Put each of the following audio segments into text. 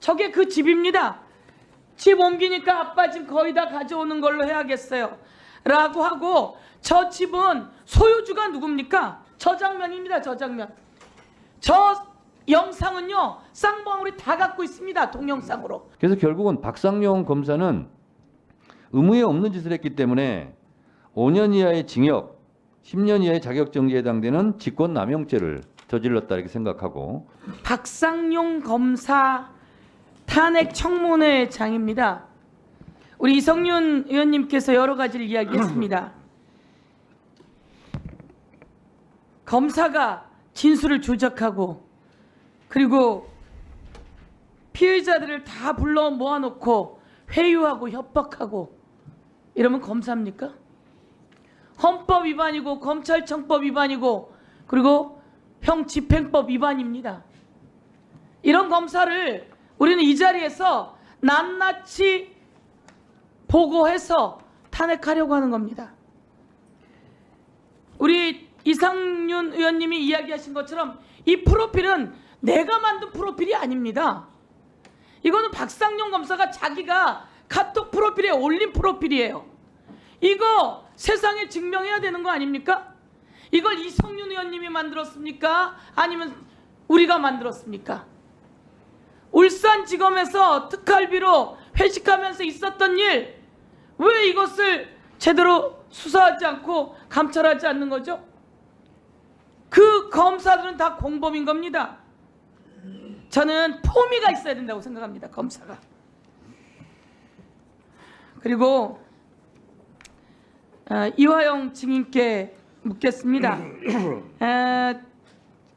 저게 그 집입니다. 집 옮기니까 아빠 집 거의 다 가져오는 걸로 해야겠어요 라고 하고, 저 집은 소유주가 누굽니까? 저 장면입니다. 저 장면. 저 영상은요 쌍방울이 다 갖고 있습니다. 동영상으로. 그래서 결국은 박상용 검사는 의무에 없는 짓을 했기 때문에 5년 이하의 징역, 10년 이하의 자격정지에 해당되는 직권남용죄를 저질렀다 이렇게 생각하고, 박상용 검사 탄핵 청문회 장입니다. 우리 이성윤 의원님께서 여러 가지를 이야기했습니다. 검사가 진술을 조작하고, 그리고 피의자들을 다 불러 모아놓고 회유하고 협박하고 이러면 검사입니까? 헌법 위반이고 검찰청법 위반이고 그리고 형집행법 위반입니다. 이런 검사를 우리는 이 자리에서 낱낱이 보고해서 탄핵하려고 하는 겁니다. 우리 이상윤 의원님이 이야기하신 것처럼 이 프로필은 내가 만든 프로필이 아닙니다. 이거는 박상용 검사가 자기가 카톡 프로필에 올린 프로필이에요. 이거 세상에 증명해야 되는 거 아닙니까? 이걸 이성윤 의원님이 만들었습니까? 아니면 우리가 만들었습니까? 울산지검에서 특활비로 회식하면서 있었던 일, 왜 이것을 제대로 수사하지 않고 감찰하지 않는 거죠? 그 검사들은 다 공범인 겁니다. 저는 포미가 있어야 된다고 생각합니다. 검사가. 그리고 이화영 증인께 묻겠습니다.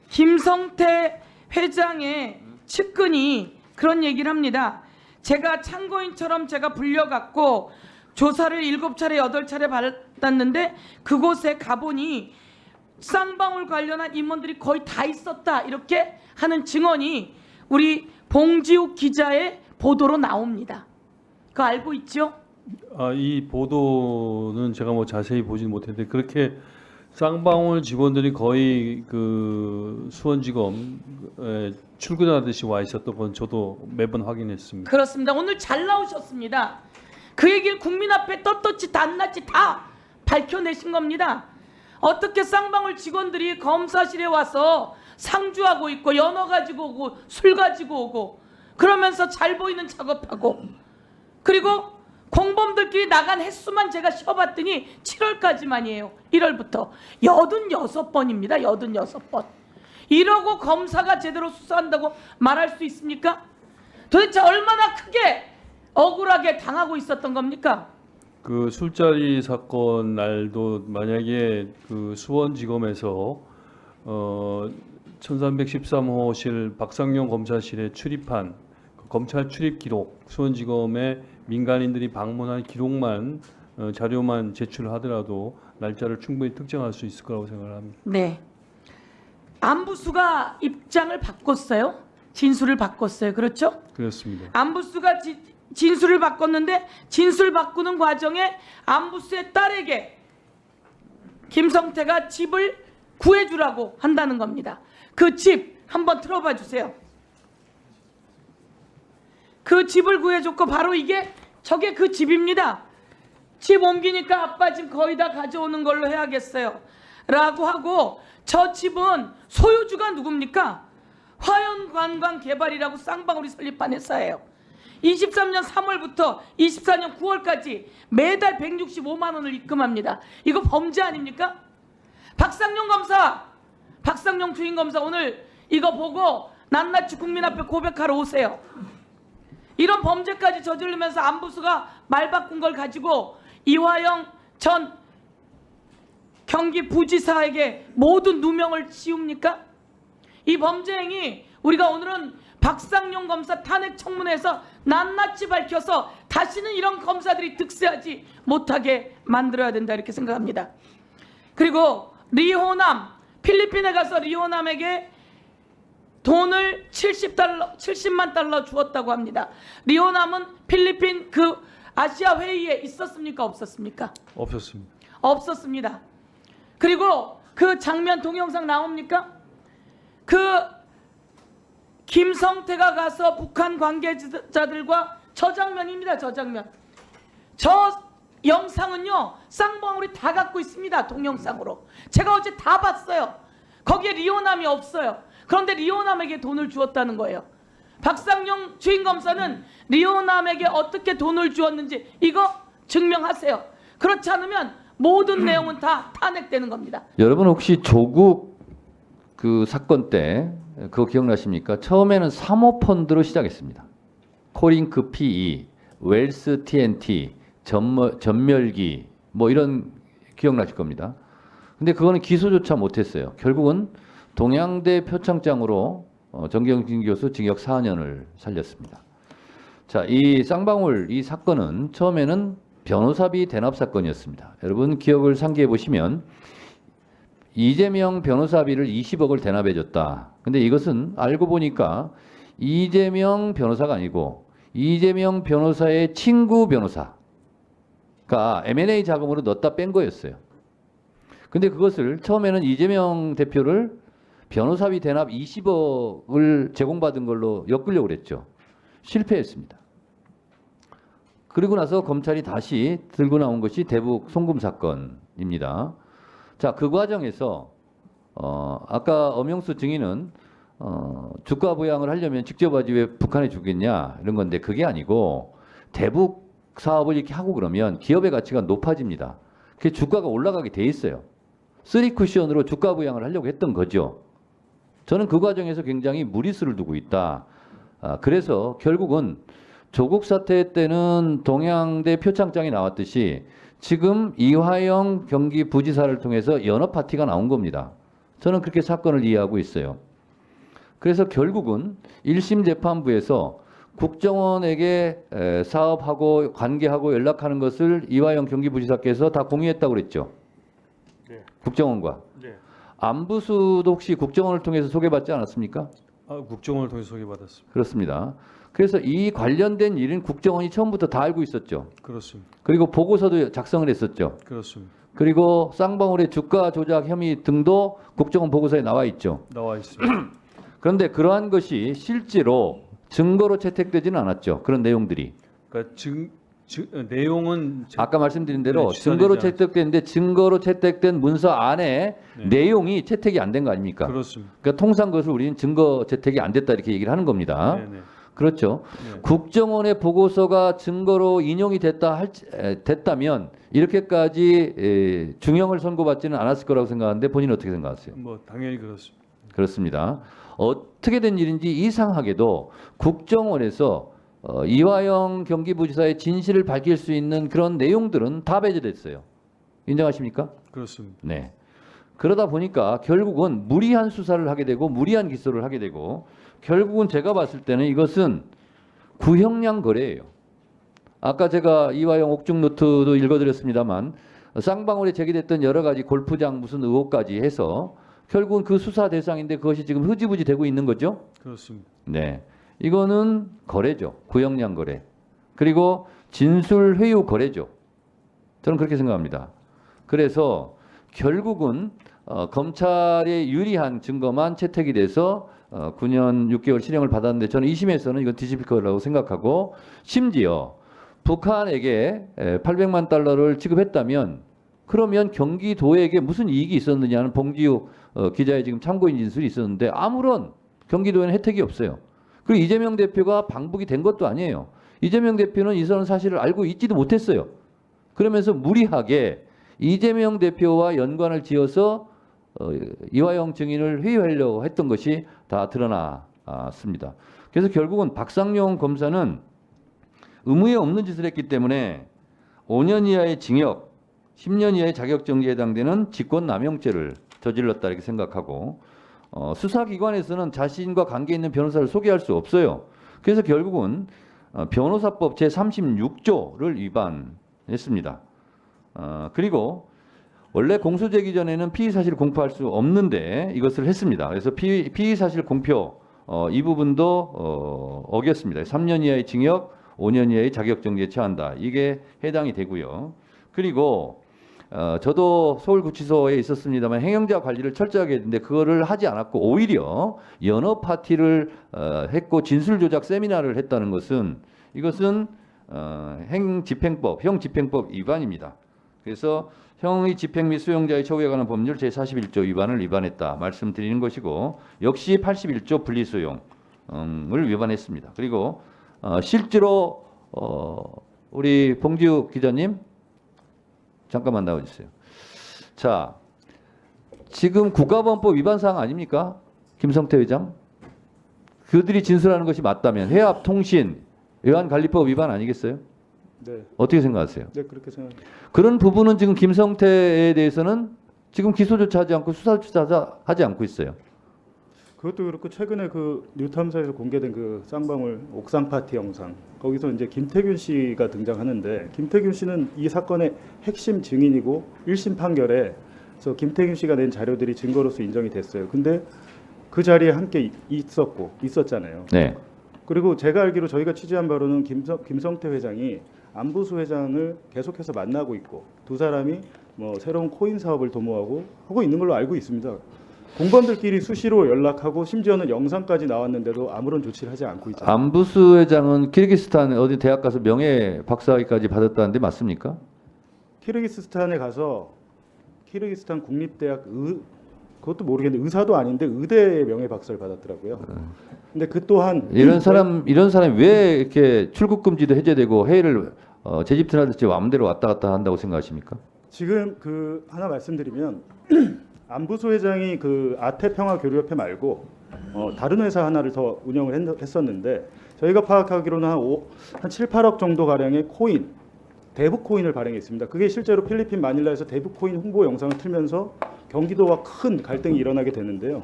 김성태 회장의 측근이 그런 얘기를 합니다. 제가 참고인처럼 제가 불려갔고 조사를 7차례 8차례 받았는데 그곳에 가보니 쌍방울 관련한 임원들이 거의 다 있었다, 이렇게 하는 증언이 우리 봉지욱 기자의 보도로 나옵니다. 그거 알고 있죠? 이 보도는 제가 뭐 자세히 보진 못했는데 그렇게 쌍방울 직원들이 거의 그 수원지검에 출근하듯이 와 있었던 건 저도 매번 확인했습니다. 그렇습니다. 오늘 잘 나오셨습니다. 그 얘기를 국민 앞에 떳떳이 낱낱이 다 밝혀내신 겁니다. 어떻게 쌍방울 직원들이 검사실에 와서 상주하고 있고 연어 가지고 오고 술 가지고 오고 그러면서 잘 보이는 작업하고, 그리고 공범들끼리 나간 횟수만 제가 쉬어봤더니 7월까지만이에요. 1월부터 86번입니다. 86번. 이러고 검사가 제대로 수사한다고 말할 수 있습니까? 도대체 얼마나 크게 억울하게 당하고 있었던 겁니까? 그 술자리 사건 날도 만약에 그 수원지검에서 1313호실 박상용 검사실에 출입한 그 검찰 출입 기록, 수원지검에 민간인들이 방문한 기록만 자료만 제출하더라도 날짜를 충분히 특정할 수 있을 거라고 생각을 합니다. 네. 안부수가 입장을 바꿨어요. 진술을 바꿨어요. 그렇죠? 그렇습니다. 안부수가 진술을 바꿨는데 진술 바꾸는 과정에 안부수의 딸에게 김성태가 집을 구해주라고 한다는 겁니다. 그 집 한번 틀어봐 주세요. 그 집을 구해줬고 바로 저게 그 집입니다. 집 옮기니까 아빠 집 거의 다 가져오는 걸로 해야겠어요 라고 하고, 저 집은 소유주가 누굽니까? 화연관광개발이라고 쌍방울이 설립한 회사예요. 23년 3월부터 24년 9월까지 매달 165만 원을 입금합니다. 이거 범죄 아닙니까? 박상용 검사, 박상용 주임검사 오늘 이거 보고 낱낱이 국민 앞에 고백하러 오세요. 이런 범죄까지 저지르면서 안부수가 말 바꾼 걸 가지고 이화영 전 경기 부지사에게 모든 누명을 씌웁니까? 이 범죄 행위 우리가 오늘은 박상용 검사 탄핵 청문회에서 낱낱이 밝혀서 다시는 이런 검사들이 득세하지 못하게 만들어야 된다, 이렇게 생각합니다. 그리고 리호남, 필리핀에 가서 리호남에게 돈을 70만 달러 주었다고 합니다. 리호남은 필리핀 그 아시아 회의에 있었습니까? 없었습니까? 없었습니다. 없었습니다. 그리고 그 장면 동영상 나옵니까? 그 김성태가 가서 북한 관계자들과 저 장면입니다. 저 장면. 저 영상은요, 쌍방울이 다 갖고 있습니다. 동영상으로. 제가 어제 다 봤어요. 거기에 리오남이 없어요. 그런데 리오남에게 돈을 주었다는 거예요. 박상용 주임검사는 리오남에게 어떻게 돈을 주었는지 이거 증명하세요. 그렇지 않으면 모든 내용은 다 탄핵되는 겁니다. 여러분 혹시 조국 그 사건 때 그거 기억나십니까? 처음에는 사모펀드로 시작했습니다. 코링크 PE, 웰스 TNT, 전멸기 뭐 이런 기억나실 겁니다. 근데 그거는 기소조차 못했어요. 결국은 동양대 표창장으로 정경진 교수 징역 4년을 살렸습니다. 자, 이 쌍방울 이 사건은 처음에는 변호사비 대납 사건이었습니다. 여러분 기억을 상기해 보시면 이재명 변호사비를 20억을 대납해 줬다. 근데 이것은 알고 보니까 이재명 변호사가 아니고 이재명 변호사의 친구 변호사가 M&A 자금으로 넣었다 뺀 거였어요. 근데 그것을 처음에는 이재명 대표를 변호사비 대납 20억을 제공받은 걸로 엮으려고 그랬죠. 실패했습니다. 그리고 나서 검찰이 다시 들고 나온 것이 대북 송금 사건입니다. 자, 그 과정에서 아까 엄영수 증인은 주가 부양을 하려면 직접 하지 왜 북한에 주겠냐 이런 건데 그게 아니고 대북 사업을 이렇게 하고 그러면 기업의 가치가 높아집니다. 그게 주가가 올라가게 돼 있어요. 쓰리 쿠션으로 주가 부양을 하려고 했던 거죠. 저는 그 과정에서 굉장히 무리수를 두고 있다. 그래서 결국은 조국 사태 때는 동양대 표창장이 나왔듯이 지금 이화영 경기부지사를 통해서 연합 파티가 나온 겁니다. 저는 그렇게 사건을 이해하고 있어요. 그래서 결국은 1심 재판부에서 국정원에게 사업하고 관계하고 연락하는 것을 이화영 경기부지사께서 다 공유했다고 그랬죠. 네. 국정원과. 네. 안부수도 혹시 국정원을 통해서 소개받지 않았습니까? 국정원을 통해 소개받았습니다. 그렇습니다. 그래서 이 관련된 일은 국정원이 처음부터 다 알고 있었죠. 그렇습니다. 그리고 보고서도 작성을 했었죠. 그렇습니다. 그리고 쌍방울의 주가 조작 혐의 등도 국정원 보고서에 나와 있죠. 나와 있습니다. 그런데 그러한 것이 실제로 증거로 채택되지는 않았죠. 그런 내용들이. 그러니까 내용은 아까 말씀드린 대로 네, 증거로 취사되지 채택됐는데 증거로 채택된 문서 안에 네. 내용이 채택이 안 된 거 아닙니까? 그렇습니다. 그러니까 통상 그것을 우리는 증거 채택이 안 됐다 이렇게 얘기를 하는 겁니다. 네, 네. 그렇죠. 네. 국정원의 보고서가 증거로 인용이 됐다면 이렇게까지 중형을 선고받지는 않았을 거라고 생각하는데 본인은 어떻게 생각하세요? 뭐 당연히 그렇습니다. 그렇습니다. 어떻게 된 일인지 이상하게도 국정원에서 이화영 경기부지사의 진실을 밝힐 수 있는 그런 내용들은 다 배제됐어요. 인정하십니까? 그렇습니다. 네. 그러다 보니까 결국은 무리한 수사를 하게 되고 무리한 기소를 하게 되고 결국은 제가 봤을 때는 이것은 구형량 거래예요. 아까 제가 이화영 옥중 노트도 읽어드렸습니다만 쌍방울에 제기됐던 여러 가지 골프장 무슨 의혹까지 해서 결국은 그 수사 대상인데 그것이 지금 흐지부지 되고 있는 거죠. 그렇습니다. 네. 이거는 거래죠. 구형량 거래. 그리고 진술 회유 거래죠. 저는 그렇게 생각합니다. 그래서 결국은 검찰에 유리한 증거만 채택이 돼서 9년 6개월 실형을 받았는데 저는 2심에서는 이건 뒤집힐 거라고 생각하고 심지어 북한에게 800만 달러를 지급했다면 그러면 경기도에게 무슨 이익이 있었느냐는 봉지욱 기자의 지금 참고인 진술이 있었는데 아무런 경기도에는 혜택이 없어요. 그리고 이재명 대표가 방북이 된 것도 아니에요. 이재명 대표는 이런 사실을 알고 있지도 못했어요. 그러면서 무리하게 이재명 대표와 연관을 지어서 이화영 증인을 회유하려고 했던 것이 다 드러났습니다. 그래서 결국은 박상용 검사는 의무에 없는 짓을 했기 때문에 5년 이하의 징역, 10년 이하의 자격정지에 해당되는 직권남용죄를 저질렀다 이렇게 생각하고 수사기관에서는 자신과 관계 있는 변호사를 소개할 수 없어요. 그래서 결국은 변호사법 제36조를 위반했습니다. 그리고 원래 공소제기 전에는 피의사실을 공표할 수 없는데 이것을 했습니다. 그래서 피의사실 공표 이 부분도 어겼습니다. 3년 이하의 징역, 5년 이하의 자격정지에 처한다. 이게 해당이 되고요. 그리고 저도 서울구치소에 있었습니다만 행정자 관리를 철저하게 했는데 그거를 하지 않았고 오히려 연어 파티를 했고 진술 조작 세미나를 했다는 것은 이것은 형집행법 위반입니다. 그래서 형의 집행 및 수용자의 처우에 관한 법률 제41조 위반을 위반했다 말씀드리는 것이고 역시 81조 분리수용을 위반했습니다. 그리고 실제로 우리 봉지욱 기자님 잠깐만 나와주세요. 자, 지금 국가보안법 위반 사항 아닙니까? 김성태 회장? 그들이 진술하는 것이 맞다면 해압통신 외환관리법 위반 아니겠어요? 네, 어떻게 생각하세요? 네 그렇게 생각합니다. 그런 부분은 지금 김성태에 대해서는 지금 기소조차 하지 않고 수사조차 하지 않고 있어요. 그것도 그렇고 최근에 그 뉴탐사에서 공개된 그 쌍방울 옥상 파티 영상 거기서 이제 김태균 씨가 등장하는데 김태균 씨는 이 사건의 핵심 증인이고 1심 판결에서 김태균 씨가 낸 자료들이 증거로서 인정이 됐어요. 근데 그 자리에 함께 있었잖아요. 네. 그리고 제가 알기로 저희가 취재한 바로는 김성태 회장이 안부수 회장을 계속해서 만나고 있고 두 사람이 뭐 새로운 코인 사업을 도모하고 하고 있는 걸로 알고 있습니다. 공범들끼리 수시로 연락하고 심지어는 영상까지 나왔는데도 아무런 조치를 하지 않고 있잖아요. 안부수 회장은 키르기스탄 어디 대학 가서 명예 박사학위까지 받았다는데 맞습니까? 키르기스탄에 가서 키르기스탄 국립대학 그것도 모르겠는데 의사도 아닌데 의대의 명예 박사를 받았더라고요. 근데 그 또한 이런 사람이 왜 이렇게 출국 금지도 해제되고 해외를 제집트나듯이 마음대로 왔다 갔다 한다고 생각하십니까? 지금 그 하나 말씀드리면 안부수 회장이 그 아태평화교류협회 말고 다른 회사 하나를 더 운영을 했었는데 저희가 파악하기로는 한 7, 8억 정도 가량의 코인, 대북 코인을 발행했습니다. 그게 실제로 필리핀 마닐라에서 대북 코인 홍보 영상을 틀면서 경기도와 큰 갈등이 일어나게 되는데요.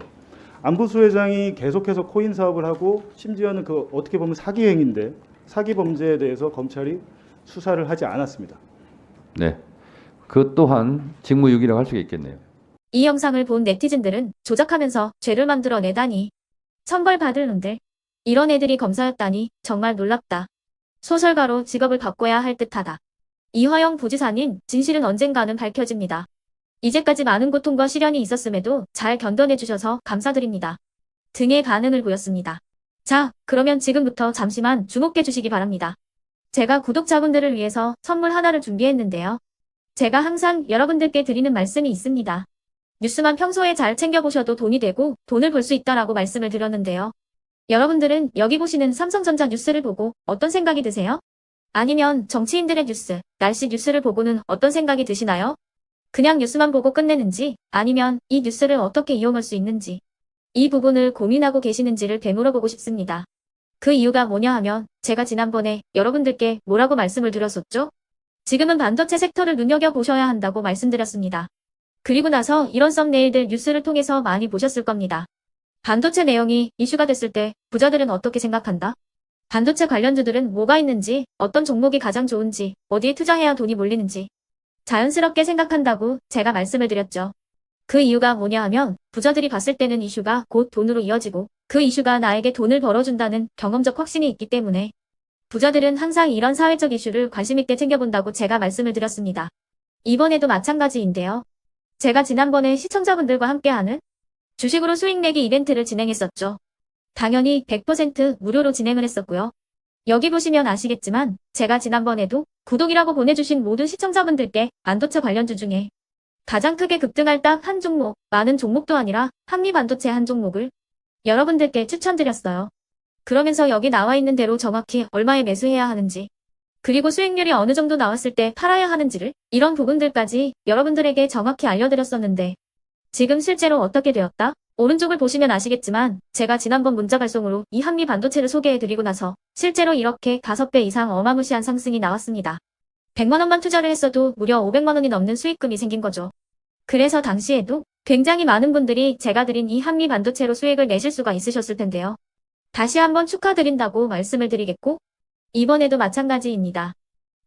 안부수 회장이 계속해서 코인 사업을 하고 심지어는 그 어떻게 보면 사기 행위인데 사기 범죄에 대해서 검찰이 수사를 하지 않았습니다. 네. 그 또한 직무유기라고 할 수가 있겠네요. 이 영상을 본 네티즌들은 조작하면서 죄를 만들어내다니. 천벌받을 놈들. 이런 애들이 검사였다니 정말 놀랍다. 소설가로 직업을 바꿔야 할 듯하다. 이화영 부지사님 진실은 언젠가는 밝혀집니다. 이제까지 많은 고통과 시련이 있었음에도 잘 견뎌내주셔서 감사드립니다. 등의 반응을 보였습니다. 자, 그러면 지금부터 잠시만 주목해 주시기 바랍니다. 제가 구독자분들을 위해서 선물 하나를 준비했는데요. 제가 항상 여러분들께 드리는 말씀이 있습니다. 뉴스만 평소에 잘 챙겨보셔도 돈이 되고 돈을 벌 수 있다라고 말씀을 드렸는데요. 여러분들은 여기 보시는 삼성전자 뉴스를 보고 어떤 생각이 드세요? 아니면 정치인들의 뉴스, 날씨 뉴스를 보고는 어떤 생각이 드시나요? 그냥 뉴스만 보고 끝내는지 아니면 이 뉴스를 어떻게 이용할 수 있는지 이 부분을 고민하고 계시는지를 되물어보고 싶습니다. 그 이유가 뭐냐 하면 제가 지난번에 여러분들께 뭐라고 말씀을 드렸었죠? 지금은 반도체 섹터를 눈여겨보셔야 한다고 말씀드렸습니다. 그리고 나서 이런 썸네일들 뉴스를 통해서 많이 보셨을 겁니다. 반도체 내용이 이슈가 됐을 때 부자들은 어떻게 생각한다? 반도체 관련주들은 뭐가 있는지, 어떤 종목이 가장 좋은지, 어디에 투자해야 돈이 몰리는지 자연스럽게 생각한다고 제가 말씀을 드렸죠. 그 이유가 뭐냐 하면 부자들이 봤을 때는 이슈가 곧 돈으로 이어지고 그 이슈가 나에게 돈을 벌어준다는 경험적 확신이 있기 때문에 부자들은 항상 이런 사회적 이슈를 관심 있게 챙겨본다고 제가 말씀을 드렸습니다. 이번에도 마찬가지인데요. 제가 지난번에 시청자분들과 함께하는 주식으로 수익 내기 이벤트를 진행했었죠. 당연히 100% 무료로 진행을 했었고요. 여기 보시면 아시겠지만 제가 지난번에도 구독이라고 보내주신 모든 시청자분들께 반도체 관련주 중에 가장 크게 급등할 딱 한 종목, 많은 종목도 아니라 한미반도체 한 종목을 여러분들께 추천드렸어요. 그러면서 여기 나와 있는 대로 정확히 얼마에 매수해야 하는지 그리고 수익률이 어느 정도 나왔을 때 팔아야 하는지를 이런 부분들까지 여러분들에게 정확히 알려드렸었는데 지금 실제로 어떻게 되었다? 오른쪽을 보시면 아시겠지만 제가 지난번 문자 발송으로 이 한미 반도체를 소개해드리고 나서 실제로 이렇게 5배 이상 어마무시한 상승이 나왔습니다. 100만 원만 투자를 했어도 무려 500만 원이 넘는 수익금이 생긴 거죠. 그래서 당시에도 굉장히 많은 분들이 제가 드린 이 한미 반도체로 수익을 내실 수가 있으셨을 텐데요. 다시 한번 축하드린다고 말씀을 드리겠고 이번에도 마찬가지입니다.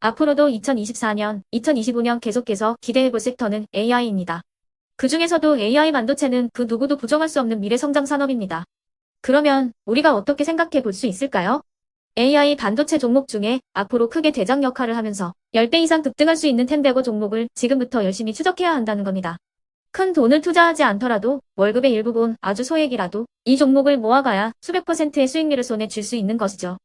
앞으로도 2024년, 2025년 계속해서 기대해볼 섹터는 AI입니다. 그 중에서도 AI 반도체는 그 누구도 부정할 수 없는 미래 성장 산업입니다. 그러면 우리가 어떻게 생각해 볼 수 있을까요? AI 반도체 종목 중에 앞으로 크게 대장 역할을 하면서 10배 이상 급등할 수 있는 텐베고 종목을 지금부터 열심히 추적해야 한다는 겁니다. 큰 돈을 투자하지 않더라도 월급의 일부분 아주 소액이라도 이 종목을 모아가야 수백 %의 수익률을 손에 쥘 수 있는 것이죠.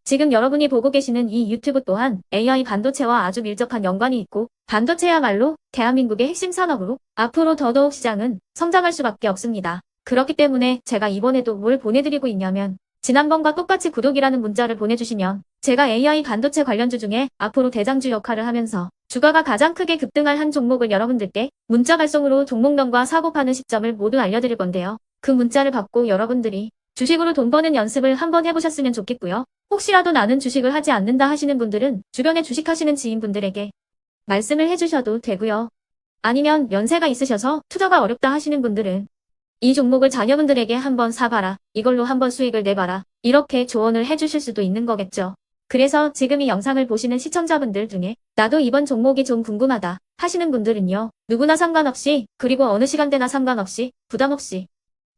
지금 여러분이 보고 계시는 이 유튜브 또한 AI 반도체와 아주 밀접한 연관이 있고 반도체야말로 대한민국의 핵심 산업으로 앞으로 더더욱 시장은 성장할 수밖에 없습니다. 그렇기 때문에 제가 이번에도 뭘 보내드리고 있냐면 지난번과 똑같이 구독이라는 문자를 보내주시면 제가 AI 반도체 관련주 중에 앞으로 대장주 역할을 하면서 주가가 가장 크게 급등할 한 종목을 여러분들께 문자 발송으로 종목명과 사고 파는 시점을 모두 알려드릴 건데요. 그 문자를 받고 여러분들이 주식으로 돈 버는 연습을 한번 해보셨으면 좋겠고요. 혹시라도 나는 주식을 하지 않는다 하시는 분들은 주변에 주식하시는 지인분들에게 말씀을 해주셔도 되고요. 아니면 연세가 있으셔서 투자가 어렵다 하시는 분들은 이 종목을 자녀분들에게 한번 사봐라. 이걸로 한번 수익을 내봐라. 이렇게 조언을 해주실 수도 있는 거겠죠. 그래서 지금 이 영상을 보시는 시청자분들 중에 나도 이번 종목이 좀 궁금하다 하시는 분들은요. 누구나 상관없이 그리고 어느 시간대나 상관없이 부담없이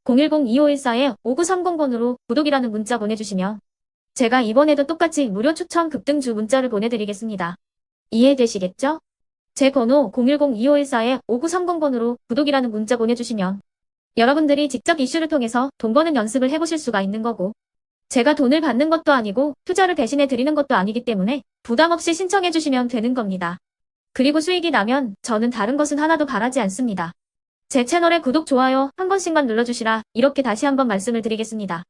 010-2514-5930번으로 구독이라는 문자 보내주시면 제가 이번에도 똑같이 무료 추천 급등주 문자를 보내드리겠습니다. 이해되시겠죠? 제 번호 010-2514-5930번으로 구독이라는 문자 보내주시면 여러분들이 직접 이슈를 통해서 돈 버는 연습을 해보실 수가 있는 거고 제가 돈을 받는 것도 아니고 투자를 대신해 드리는 것도 아니기 때문에 부담 없이 신청해 주시면 되는 겁니다. 그리고 수익이 나면 저는 다른 것은 하나도 바라지 않습니다. 제 채널에 구독, 좋아요 한 번씩만 눌러주시라 이렇게 다시 한번 말씀을 드리겠습니다.